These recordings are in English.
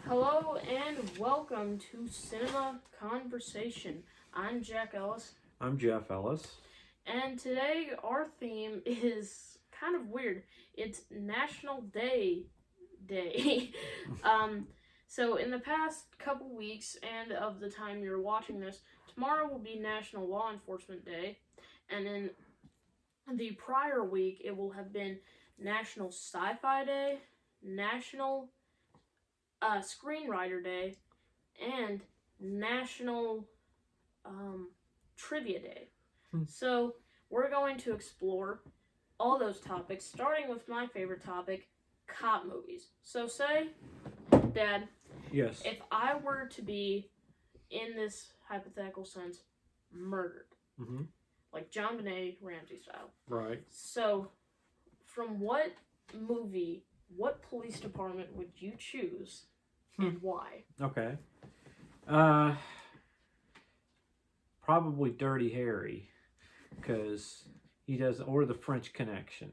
Hello and welcome to Cinema Conversation. I'm Jack Ellis. I'm Jeff Ellis. And today our theme is kind of weird. It's National Day. So in the past couple weeks and of the time you're watching this, tomorrow will be National Law Enforcement Day. And in the prior week, it will have been National Sci-Fi Day, National Screenwriter Day, and National Trivia Day. So we're going to explore all those topics, starting with my favorite topic, cop movies. So say, Dad, Yes. if I were to be, in this hypothetical sense, murdered, like John Benet Ramsey style. Right. So, from what movie, what police department would you choose, and why? Okay. Probably Dirty Harry, because he does, or the French Connection.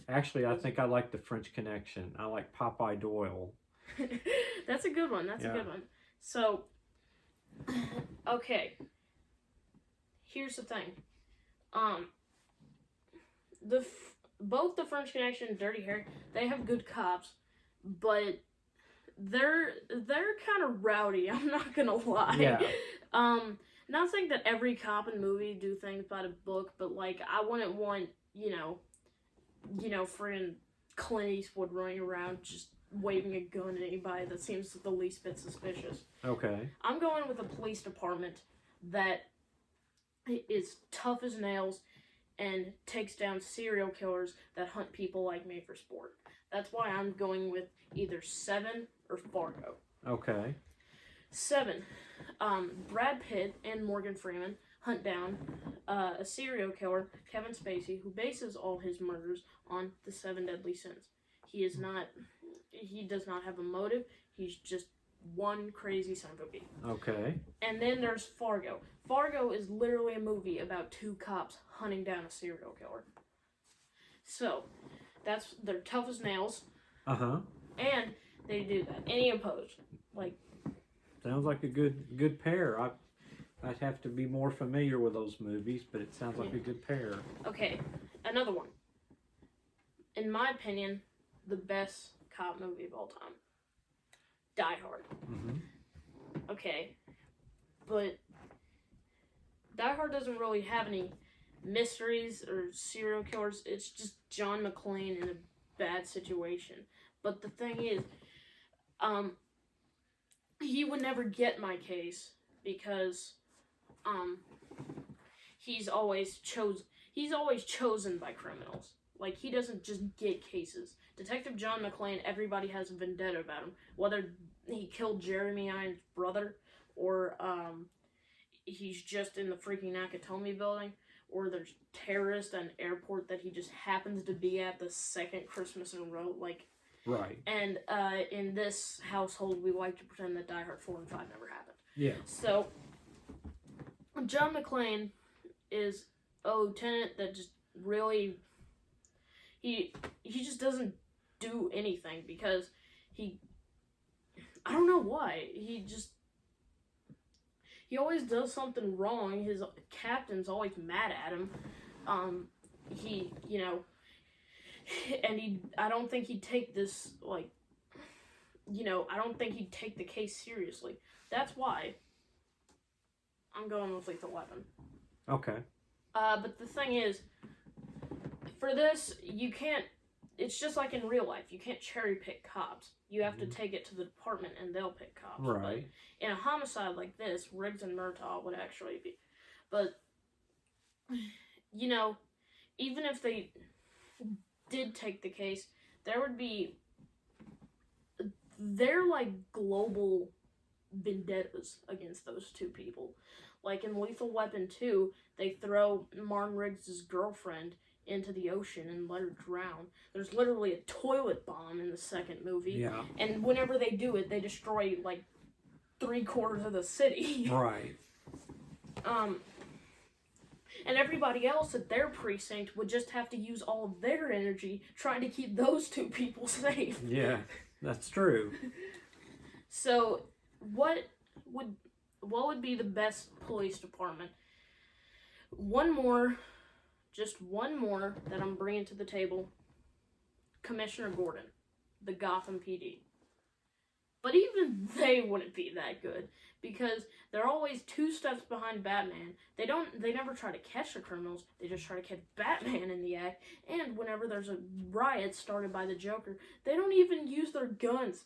Actually, I think I like the French Connection. I like Popeye Doyle. That's a good one. That's a good one. So, okay. Here's the thing. Both the French Connection and Dirty Harry, they have good cops, but they're kind of rowdy. I'm not gonna lie. Yeah. Not saying that every cop in movie do things by the book, but like I wouldn't want friend Clint Eastwood running around just waving a gun at anybody that seems the least bit suspicious. Okay. I'm going with a police department that is tough as nails and takes down serial killers that hunt people like me for sport. That's why I'm going with either Seven or Fargo. Okay. Seven, Brad Pitt and Morgan Freeman hunt down a serial killer, Kevin Spacey, who bases all his murders on the 7 deadly sins. He does not have a motive. He's just one crazy son of a bee. Okay. And then there's Fargo. Fargo is literally a movie about 2 cops hunting down a serial killer. So, they're tough as nails. And they do that. Any opposed. Sounds like a good pair. I'd have to be more familiar with those movies, but it sounds like a good pair. Okay, another one. In my opinion, the best cop movie of all time. Die Hard. Okay, but Die Hard doesn't really have any mysteries or serial killers. It's just John McClane in a bad situation. But the thing is, he would never get my case because he's always chosen by criminals. Like, he doesn't just get cases. Detective John McClane, everybody has a vendetta about him. Whether he killed Jeremy Irons' brother, or he's just in the freaking Nakatomi building, or there's terrorists at an airport that he just happens to be at the second Christmas in a row. Right. And in this household, we like to pretend that Die Hard 4 and 5 never happened. Yeah. So, John McClane is a lieutenant that just really... He just doesn't do anything because I don't know why. He always does something wrong. His captain's always mad at him. I don't think he'd take this, I don't think he'd take the case seriously. That's why I'm going with Lethal Weapon. Okay. But the thing is, for this, you can't, it's just like in real life. You can't cherry pick cops. You have to take it to the department and they'll pick cops. Right. But in a homicide like this, Riggs and Murtaugh would actually be. But, even if they did take the case, they're like global vendettas against those 2 people. Like in Lethal Weapon 2, they throw Martin Riggs' girlfriend into the ocean and let her drown. There's literally a toilet bomb in the second movie. Yeah. And whenever they do it, they destroy like 3/4 of the city. Right. And everybody else at their precinct would just have to use all of their energy trying to keep those 2 people safe. Yeah, that's true. So, what would be the best police department? Just one more that I'm bringing to the table. Commissioner Gordon, the Gotham PD. But even they wouldn't be that good because they're always 2 steps behind Batman. They never try to catch the criminals. They just try to catch Batman in the act. And whenever there's a riot started by the Joker, they don't even use their guns.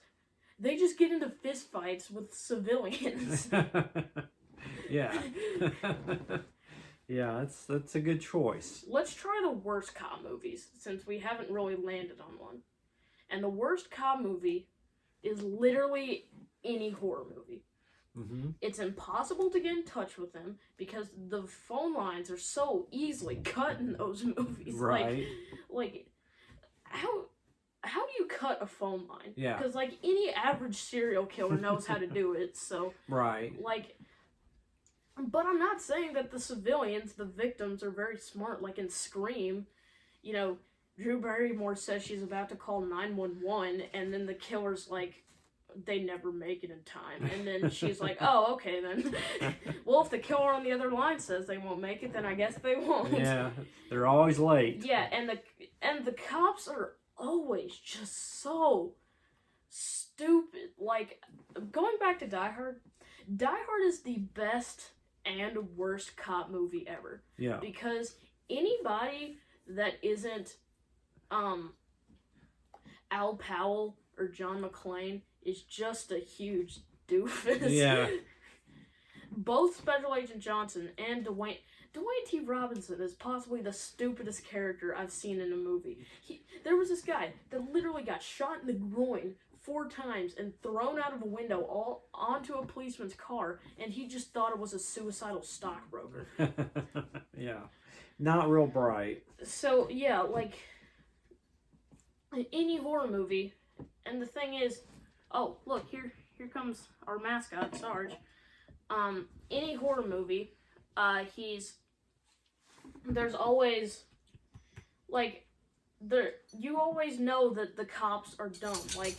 They just get into fistfights with civilians. Yeah. Yeah, that's a good choice. Let's try the worst cop movies since we haven't really landed on one. And the worst cop movie is literally any horror movie. Mm-hmm. It's impossible to get in touch with them because the phone lines are so easily cut in those movies. Right. Like how do you cut a phone line? Yeah. Because like any average serial killer knows how to do it. So right. Like, but I'm not saying that the civilians, the victims, are very smart. Like in Scream, you know, Drew Barrymore says she's about to call 911, and then the killer's like, they never make it in time. And then she's like, oh, okay then. Well, if the killer on the other line says they won't make it, then I guess they won't. Yeah, they're always late. Yeah, and the cops are always just so stupid. Like, going back to Die Hard is the best and worst cop movie ever. Yeah. Because anybody that isn't Al Powell or John McClane is just a huge doofus. Yeah. Both Special Agent Johnson and Dwayne T. Robinson is possibly the stupidest character I've seen in a movie. There was this guy that literally got shot in the groin 4 times and thrown out of a window all onto a policeman's car, and he just thought it was a suicidal stockbroker. Yeah. Not real bright. So, yeah, like, any horror movie, and the thing is, oh, look, here comes our mascot, Sarge. Any horror movie, there's always, like, you always know that the cops are dumb. Like,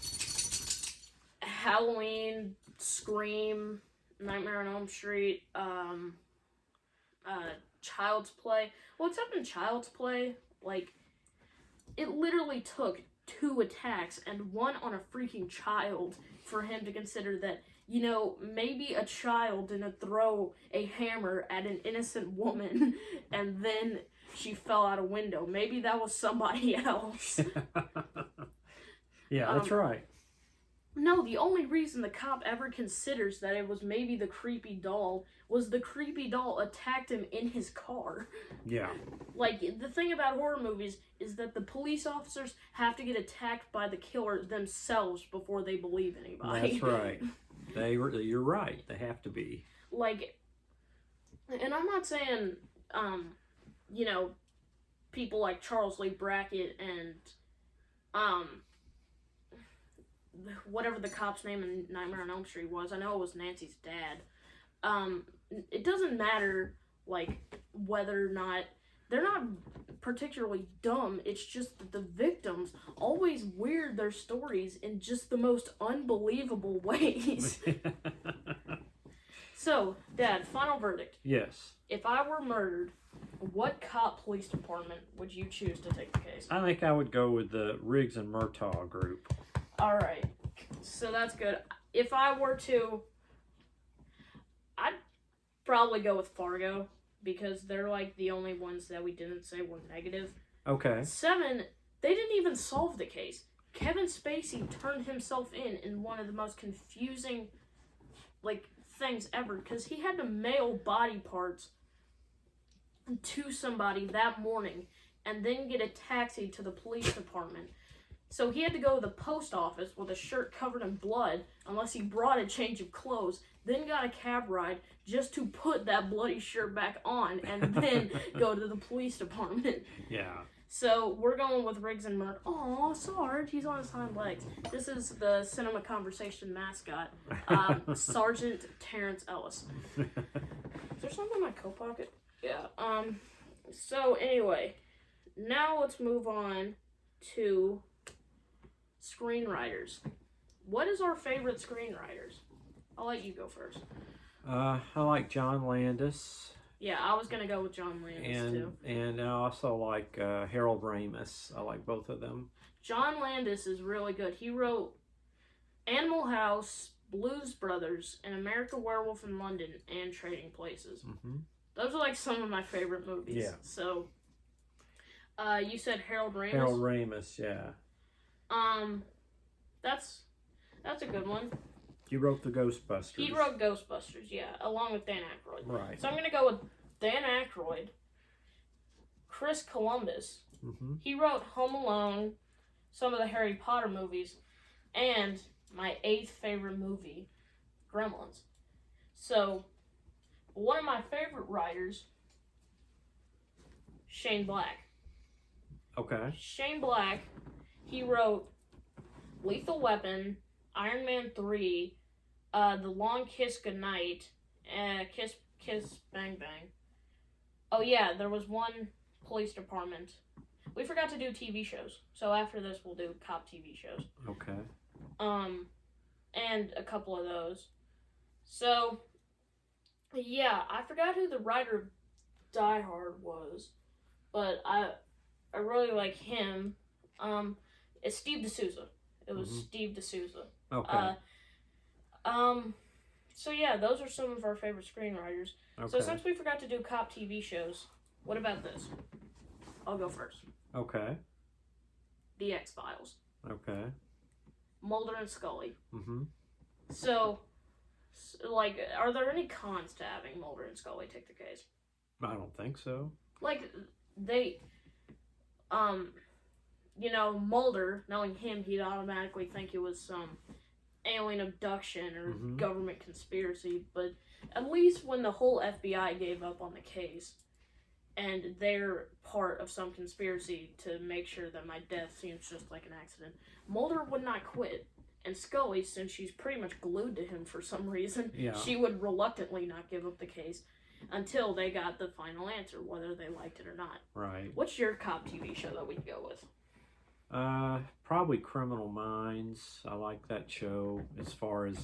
Halloween, Scream, Nightmare on Elm Street, Child's Play. Well, except in Child's Play, like, it literally took 2 attacks and 1 on a freaking child for him to consider that, you know, maybe a child didn't throw a hammer at an innocent woman and then she fell out a window. Maybe that was somebody else. Yeah, that's right. No, the only reason the cop ever considers that it was maybe the creepy doll was the creepy doll attacked him in his car. Yeah. Like, the thing about horror movies is that the police officers have to get attacked by the killer themselves before they believe anybody. That's right. You're right. They have to be. Like, and I'm not saying, you know, people like Charles Lee Brackett and, whatever the cop's name in Nightmare on Elm Street was. I know it was Nancy's dad. It doesn't matter, like, whether or not they're not particularly dumb. It's just that the victims always weird their stories in just the most unbelievable ways. So, Dad, final verdict. Yes. If I were murdered, what cop police department would you choose to take the case? I think I would go with the Riggs and Murtaugh group. Alright, so that's good. If I were to, I'd probably go with Fargo, because they're like the only ones that we didn't say were negative. Okay. 7, they didn't even solve the case. Kevin Spacey turned himself in one of the most confusing, like, things ever, because he had to mail body parts to somebody that morning, and then get a taxi to the police department. So he had to go to the post office with a shirt covered in blood, unless he brought a change of clothes, then got a cab ride just to put that bloody shirt back on, and then go to the police department. Yeah. So we're going with Riggs and Murtaugh. Aw, Sarge, he's on his hind legs. This is the Cinema Conversation mascot, Sergeant Terrence Ellis. Is there something in my coat pocket? Yeah. So anyway, now let's move on to Screenwriters. what is our favorite screenwriters? I'll let you go first. I like John Landis. Yeah, I was gonna go with John Landis too. And I also like Harold Ramis. I like both of them. John Landis is really good. He wrote Animal House, Blues Brothers, An American Werewolf in London, and Trading Places. Mm-hmm. Those are like some of my favorite movies. Yeah. So, you said Harold Ramis? Harold Ramis, yeah. That's a good one. He wrote the Ghostbusters. He wrote Ghostbusters, yeah, along with Dan Aykroyd. Right. So I'm gonna go with Dan Aykroyd, Chris Columbus. Mm-hmm. He wrote Home Alone, some of the Harry Potter movies, and my 8th favorite movie, Gremlins. So, one of my favorite writers, Shane Black. Okay. Shane Black, he wrote Lethal Weapon, Iron Man 3, The Long Kiss Goodnight, Kiss Bang Bang. Oh yeah, there was one police department. We forgot to do TV shows, so after this we'll do cop TV shows. Okay. And a couple of those. So, yeah, I forgot who the writer of Die Hard was, but I really like him. It's Steve D'Souza. It was Steve D'Souza. Okay. So yeah, those are some of our favorite screenwriters. Okay. So since we forgot to do cop TV shows, what about this? I'll go first. Okay. The X-Files. Okay. Mulder and Scully. Mm-hmm. So, like, are there any cons to having Mulder and Scully take the case? I don't think so. Like, they, Mulder, knowing him, he'd automatically think it was some alien abduction or government conspiracy, but at least when the whole FBI gave up on the case, and they're part of some conspiracy to make sure that my death seems just like an accident, Mulder would not quit. And Scully, since she's pretty much glued to him for some reason, she would reluctantly not give up the case until they got the final answer, whether they liked it or not. Right. What's your cop TV show that we can go with? Probably Criminal Minds. I like that show as far as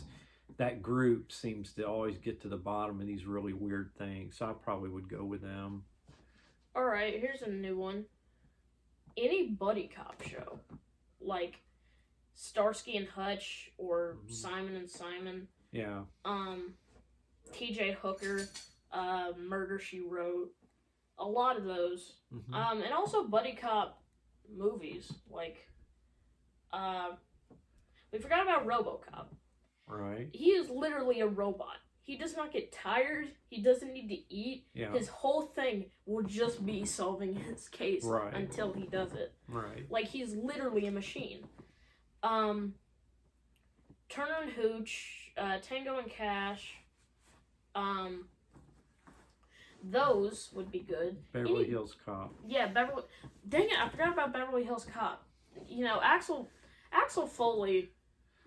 that group seems to always get to the bottom of these really weird things. So I probably would go with them. Alright, here's a new one. Any buddy cop show. Like Starsky and Hutch or Simon and Simon. Yeah. TJ Hooker, Murder, She Wrote. A lot of those. And also buddy cop movies. Like, we forgot about RoboCop. Right. He is literally a robot. He does not get tired. He doesn't need to eat. Yeah. His whole thing will just be solving his case until he does it. Right. Like, he's literally a machine. Turner and Hooch, Tango and Cash. Those would be good. Beverly Hills Cop. Yeah, Beverly. Dang it! I forgot about Beverly Hills Cop. You know, Axel Foley.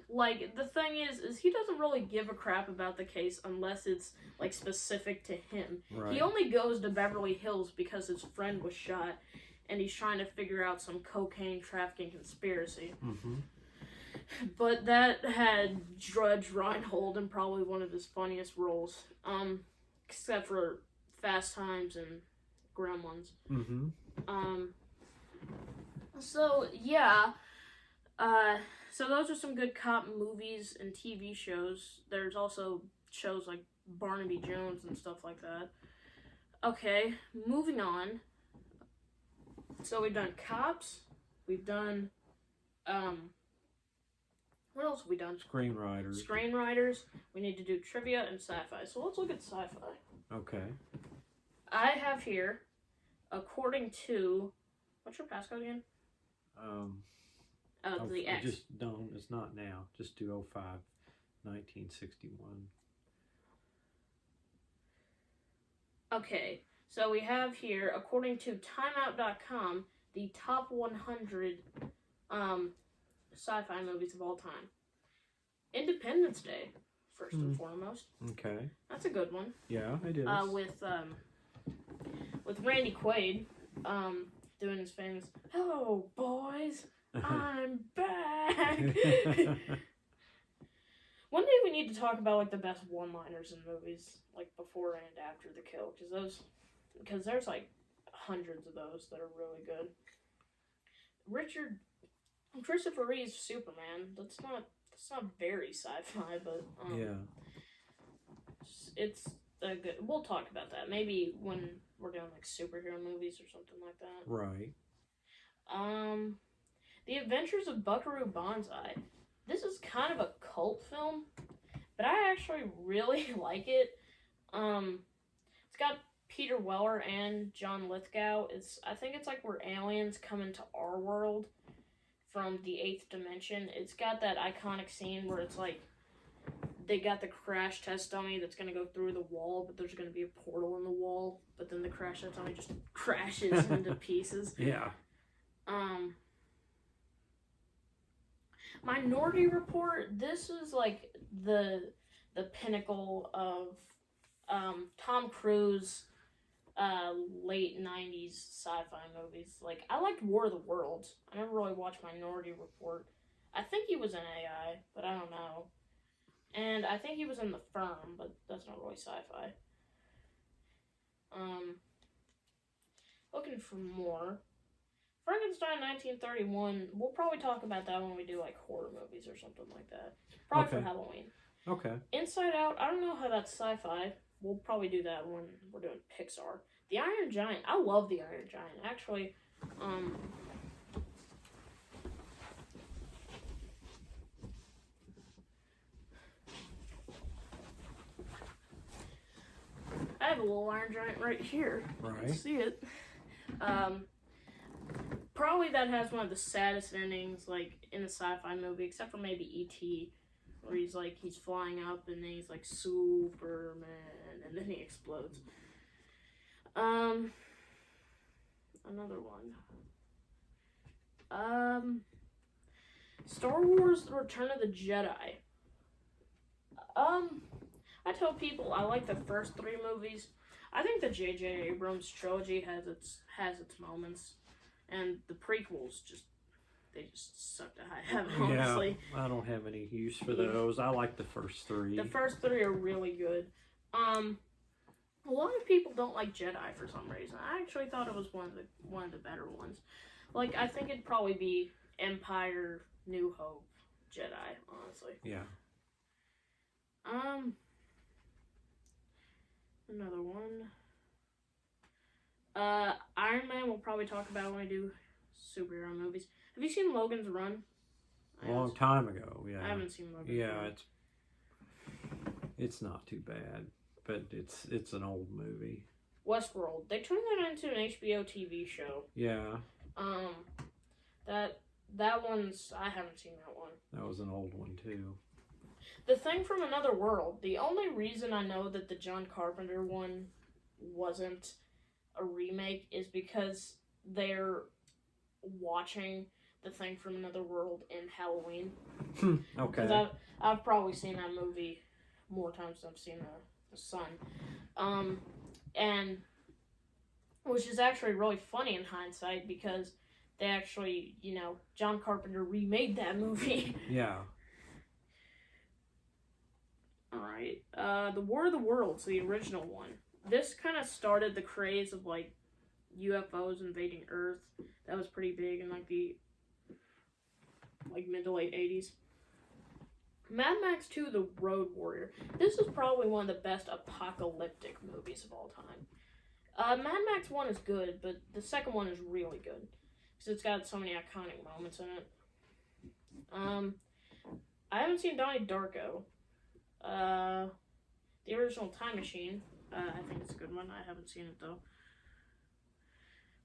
Like, the thing is he doesn't really give a crap about the case unless it's like specific to him. Right. He only goes to Beverly Hills because his friend was shot, and he's trying to figure out some cocaine trafficking conspiracy. But that had Judge Reinhold in probably one of his funniest roles, except for Fast Times and Gremlins. So yeah, so those are some good cop movies and TV shows. There's also shows like Barnaby Jones and stuff like that. Okay, moving on. So we've done cops. We've done, what else have we done? Screenwriters. We need to do trivia and sci-fi. So let's look at sci-fi. Okay. I have here, according to, what's your passcode again? The X. Just don't. It's not now. Just do 05, 1961. Okay, so we have here, according to timeout.com, the top 100 sci-fi movies of all time. Independence Day, first and foremost. Okay. That's a good one. Yeah, it is. With Randy Quaid, doing his famous, "Hello, boys, I'm back." need to talk about like the best one-liners in movies, like before and after the kill, because there's like hundreds of those that are really good. Christopher Reeve's Superman. That's not very sci-fi, but it's a good. We'll talk about that maybe when we're doing like superhero movies or something like that. Right. The Adventures of Buckaroo Banzai. This is kind of a cult film, but I actually really like it. It's got Peter Weller and John Lithgow. I think it's like where aliens come into our world from the 8th dimension. It's got that iconic scene where it's like they got the crash test dummy that's going to go through the wall, but there's going to be a portal in the wall, but then the crash test dummy just crashes into pieces. Yeah. Minority Report, this is like the pinnacle of Tom Cruise late 90s sci-fi movies. Like, I liked War of the Worlds. I never really watched Minority Report. I think he was in AI, but I don't know. And I think he was in The Firm, but that's not really sci-fi. Looking for more. Frankenstein 1931, we'll probably talk about that when we do like horror movies or something like that. Probably for Halloween. Okay. Inside Out, I don't know how that's sci-fi. We'll probably do that when we're doing Pixar. The Iron Giant, I love The Iron Giant. Actually, I have a little Iron Giant right here. Right. You can see it. Probably that has one of the saddest endings, like, in a sci-fi movie, except for maybe E.T., where he's flying up, and then he's like, Superman, and then he explodes. Another one. Star Wars: The Return of the Jedi. I tell people I like the first 3 movies. I think the J.J. Abrams trilogy has its moments. And the prequels they just suck to high heaven, honestly. Yeah, I don't have any use for those. I like the first 3. The first 3 are really good. A lot of people don't like Jedi for some reason. I actually thought it was one of the better ones. Like, I think it'd probably be Empire, New Hope, Jedi, honestly. Yeah. Another one. Iron Man we'll probably talk about when we do superhero movies. Have you seen Logan's Run? A long time ago, yeah. I haven't seen Logan's Run. Yeah, it's not too bad, but it's an old movie. Westworld. They turned that into an HBO TV show. Yeah. That one's, I haven't seen that one. That was an old one too. The Thing from Another World. The only reason I know that the John Carpenter one wasn't a remake is because they're watching The Thing from Another World in Halloween. Okay. Because I've probably seen that movie more times than I've seen the Sun. And which is actually really funny in hindsight because they actually, John Carpenter remade that movie. Yeah. Alright. The War of the Worlds, the original one. This kind of started the craze of, like, UFOs invading Earth. That was pretty big in, like, the, mid to late 80s. Mad Max 2, The Road Warrior. This is probably one of the best apocalyptic movies of all time. Mad Max 1 is good, but the second one is really good. Because it's got so many iconic moments in it. I haven't seen Donnie Darko. The original Time Machine. I think it's a good one. I haven't seen it, though.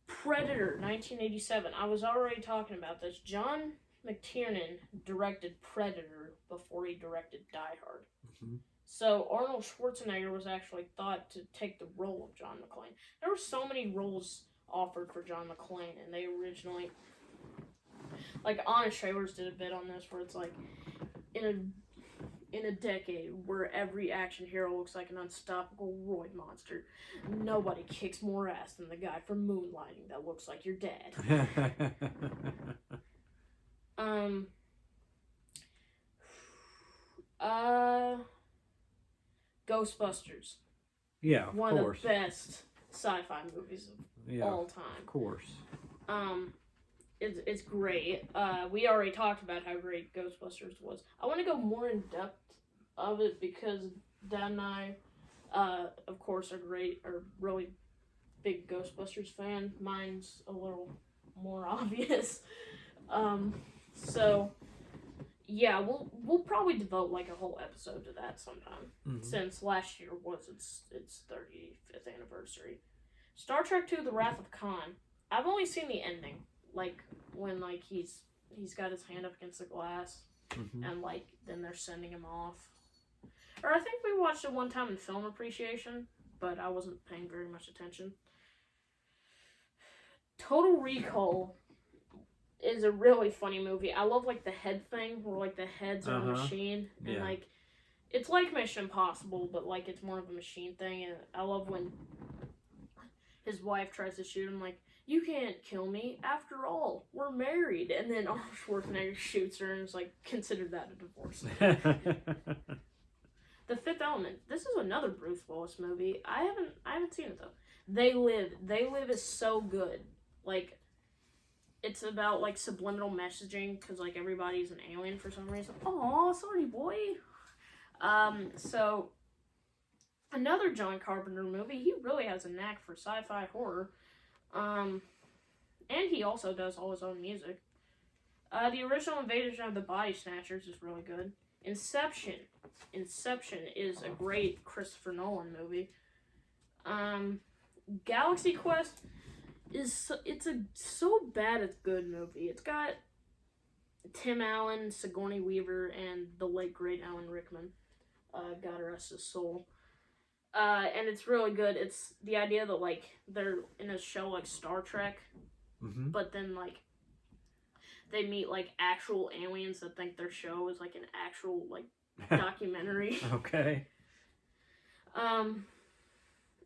Predator, 1987. I was already talking about this. John McTiernan directed Predator before he directed Die Hard. Mm-hmm. So Arnold Schwarzenegger was actually thought to take the role of John McClane. There were so many roles offered for John McClane, and they originally... Like, Honest Trailers did a bit on this, where it's like, in a decade where every action hero looks like an unstoppable roid monster, nobody kicks more ass than the guy from Moonlighting that looks like your dad. Ghostbusters. Yeah, of One course. of the best sci-fi movies of all time. Of course. It's great. We already talked about how great Ghostbusters was. I want to go more in depth of it because Dad and I, of course, are really big Ghostbusters fan. Mine's a little more obvious. So yeah, we'll probably devote like a whole episode to that sometime. Mm-hmm. Since last year was its 35th anniversary. Star Trek II: The Wrath of Khan. I've only seen the ending, like when like he's got his hand up against the glass, and like then they're sending him off. Or I think we watched it one time in film appreciation, but I wasn't paying very much attention. Total Recall is a really funny movie. I love like the head thing where like the heads are a machine and like it's like Mission Impossible, but like it's more of a machine thing. And I love when his wife tries to shoot him, like, you can't kill me. After all, we're married. And then Arnold Schwarzenegger shoots her and is like, consider that a divorce. The Fifth Element. This is another Bruce Willis movie. I haven't seen it though. They Live. They Live is so good. Like, it's about like subliminal messaging because like everybody's an alien for some reason. Aw, sorry, boy. So another John Carpenter movie. He really has a knack for sci-fi horror. And he also does all his own music. The original Invasion of the Body Snatchers is really good. Inception is a great Christopher Nolan movie. Galaxy Quest is so bad it's good movie. It's got Tim Allen, Sigourney Weaver, and the late great Alan Rickman. God rest his soul. And it's really good. It's the idea that like they're in a show like Star Trek, but then like they meet like actual aliens that think their show is like an actual like documentary. Okay.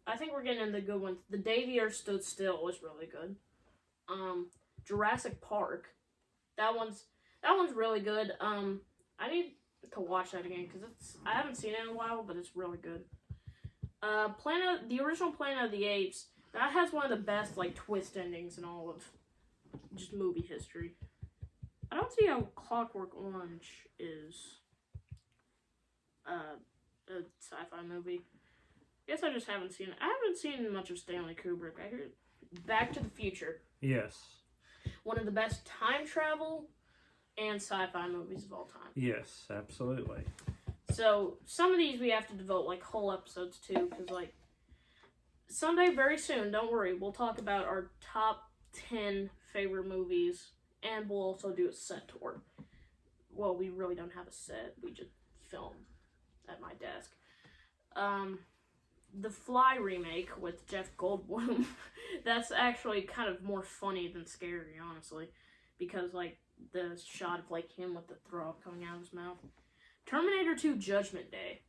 I think we're getting into the good ones. The Day the Earth Stood Still was really good. Jurassic Park, that one's really good. I need to watch that again because I haven't seen it in a while, but it's really good. The original Planet of the Apes, that has one of the best like twist endings in all of just movie history. I don't see how Clockwork Orange is a sci-fi movie. I guess I just haven't seen it. I haven't seen much of Stanley Kubrick. I heard Back to the Future. Yes. One of the best time travel and sci-fi movies of all time. Yes, absolutely. So, some of these we have to devote, like, whole episodes to, because, like, someday, very soon, don't worry, we'll talk about our top 10 favorite movies, and we'll also do a set tour. Well, we really don't have a set, we just film at my desk. The Fly remake with Jeff Goldblum, that's actually kind of more funny than scary, honestly, because, like, the shot of, like, him with the throw up coming out of his mouth. Terminator 2 Judgment Day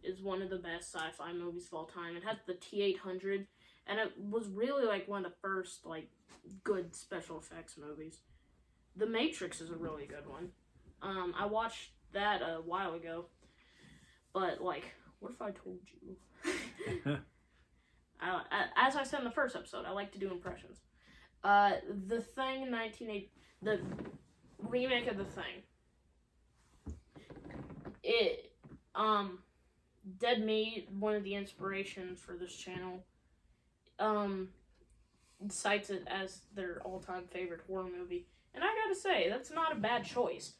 is one of the best sci-fi movies of all time. It has the T-800, and it was really, like, one of the first, like, good special effects movies. The Matrix is a really good one. I watched that a while ago, but, like, what if I told you? As I said in the first episode, I like to do impressions. The Thing, the remake of The Thing. Dead Meat, one of the inspirations for this channel, cites it as their all-time favorite horror movie. And I gotta say, that's not a bad choice.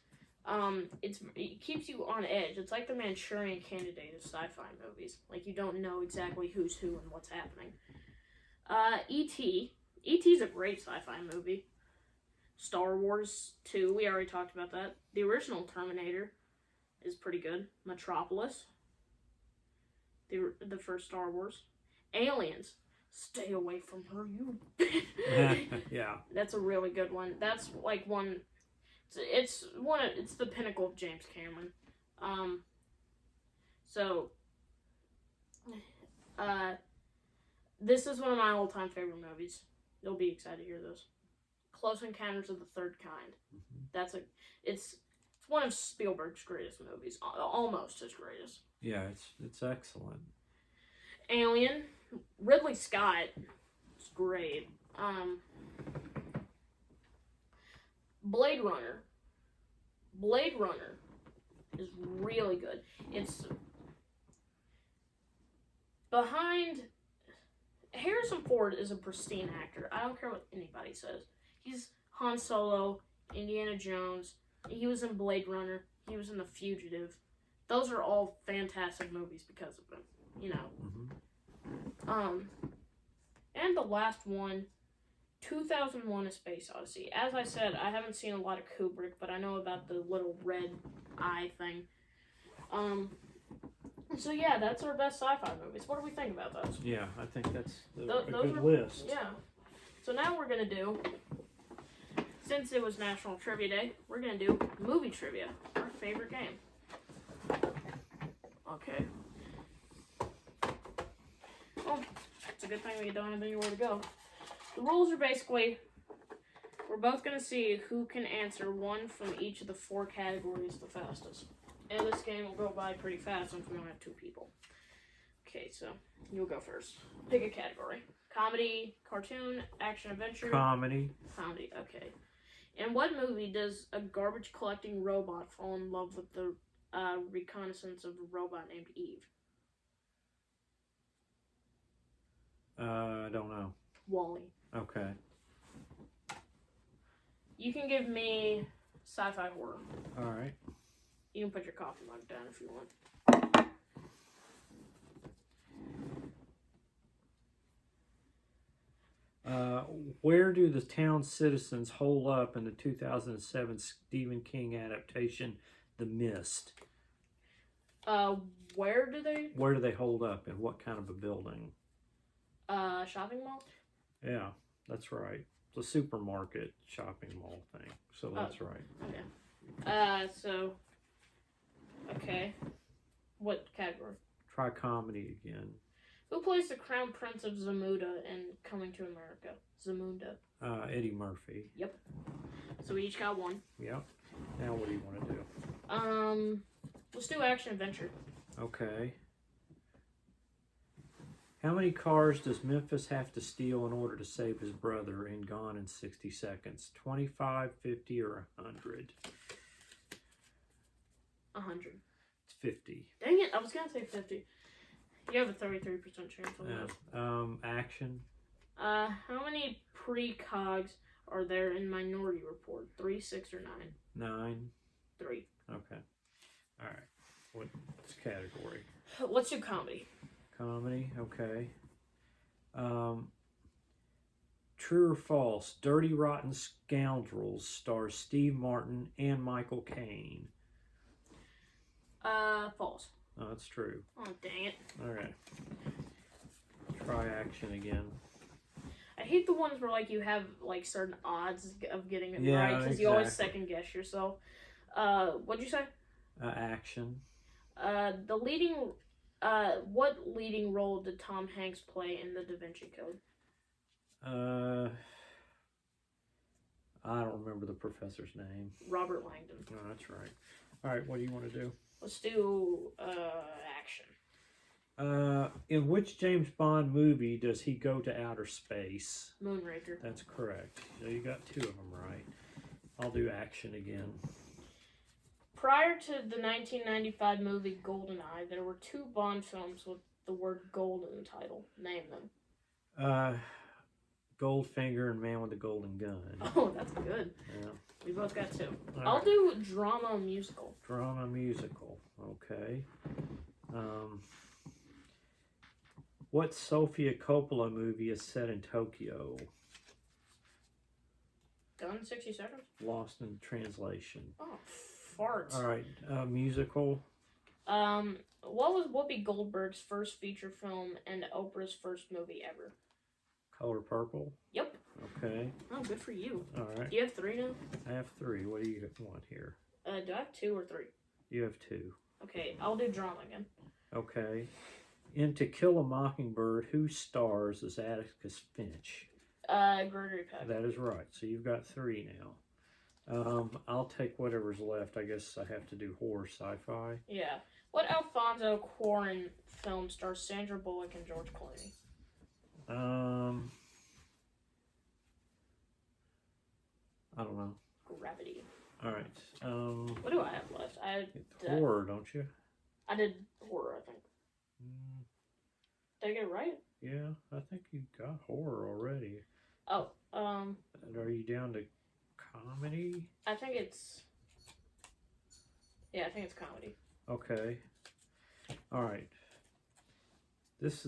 It keeps you on edge. It's like the Manchurian Candidate of sci-fi movies. Like, you don't know exactly who's who and what's happening. E.T. E.T.'s a great sci-fi movie. Star Wars 2, we already talked about that. The original Terminator is pretty good. Metropolis, the first Star Wars. Aliens, stay away from her, you. Yeah, that's a really good one. That's like one. It's the pinnacle of James Cameron. This is one of my all-time favorite movies. You'll be excited to hear this. Close Encounters of the Third Kind. It's It's one of Spielberg's greatest movies, almost his greatest. Yeah, it's excellent. Alien, Ridley Scott, it's great. Blade Runner is really good. It's behind. Harrison Ford is a pristine actor. I don't care what anybody says. He's Han Solo, Indiana Jones. He was in Blade Runner. He was in The Fugitive. Those are all fantastic movies because of him. You know. Mm-hmm. And the last one, 2001: A Space Odyssey. As I said, I haven't seen a lot of Kubrick, but I know about the little red eye thing. So yeah, that's our best sci-fi movies. What do we think about those? Yeah, I think that's a Those good are, list. Yeah. So now we're gonna do, since it was National Trivia Day, we're gonna do movie trivia, our favorite game. Okay. Well, it's a good thing we don't have anywhere to go. The rules are basically, we're both gonna see who can answer one from each of the 4 categories the fastest. And this game will go by pretty fast since we don't have 2 people. Okay, so you'll go first. Pick a category. Comedy, cartoon, action, adventure. Comedy. Comedy, okay. In what movie does a garbage collecting robot fall in love with the reconnaissance of a robot named Eve? I don't know. Wall-E. Okay. You can give me sci-fi horror. All right. You can put your coffee mug down if you want. Where do the town citizens hole up in the 2007 Stephen King adaptation, The Mist? Where do they? Where do they hold up? In what kind of a building? Shopping mall? Yeah, that's right. It's a supermarket shopping mall thing. So that's right. Okay. Okay. What category? Try comedy again. Who plays the Crown Prince of Zamunda in Coming to America? Zamunda. Eddie Murphy. Yep. So we each got one. Yep. Now what do you want to do? Let's do action adventure. Okay. How many cars does Memphis have to steal in order to save his brother in Gone in 60 Seconds? 25, 50, or 100? 100. It's 50. Dang it, I was gonna say 50. You have a 33% chance on that. Action. How many precogs are there in Minority Report? 3, 6, or 9? 9. 3. Okay. All right. What's category? Let's do comedy. Comedy. Okay. True or false? Dirty Rotten Scoundrels stars Steve Martin and Michael Caine. False. Oh, that's true. Oh, dang it. All right. Try action again. I hate the ones where, like, you have, like, certain odds of getting it right, because exactly. you always second guess yourself. What'd you say? Action. What leading role did Tom Hanks play in The Da Vinci Code? I don't remember the professor's name. Robert Langdon. No, that's right. All right, what do you want to do? Let's do, action. In which James Bond movie does he go to outer space? Moonraker. That's correct. So you got 2 of them right. I'll do action again. Prior to the 1995 movie GoldenEye, there were 2 Bond films with the word gold in the title. Name them. Goldfinger and Man with the Golden Gun. Oh, that's good. Yeah. We both got 2. All I'll right. do drama musical. Drama musical. Okay. What Sofia Coppola movie is set in Tokyo? Done in 60 seconds? Lost in Translation. Oh, farts. All right. Musical. What was Whoopi Goldberg's first feature film and Oprah's first movie ever? Color Purple. Yep. Okay. Oh, good for you. All right. Do you have 3 now? I have 3. What do you want here? Do I have 2 or 3? You have 2. Okay, I'll do drama again. Okay. In To Kill a Mockingbird, who stars as Atticus Finch? Gregory Peck. That is right. So you've got 3 now. I'll take whatever's left. I guess I have to do horror sci-fi. Yeah. What Alfonso Cuarón film stars Sandra Bullock and George Clooney? I don't know. Gravity. All right. What do I have left? Horror, don't you? I did horror, I think. Did I get it right? Yeah, I think you got horror already. Oh, Are you down to comedy? I think it's... Yeah, I think it's comedy. Okay. All right. This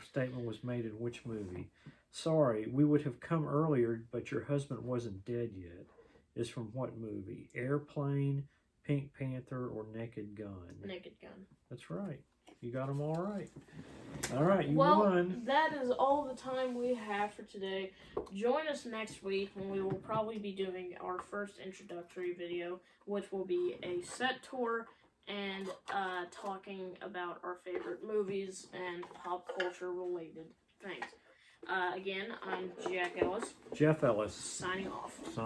statement was made in which movie? Sorry, we would have come earlier, but your husband wasn't dead yet. Is from what movie? Airplane, Pink Panther, or Naked Gun? Naked Gun. That's right. You got them all right. All right, you Well, won. that is all the time we have for today. Join us next week when we will probably be doing our first introductory video, which will be a set tour and talking about our favorite movies and pop culture related things. Again, I'm Jack Ellis. Jeff Ellis. Signing off.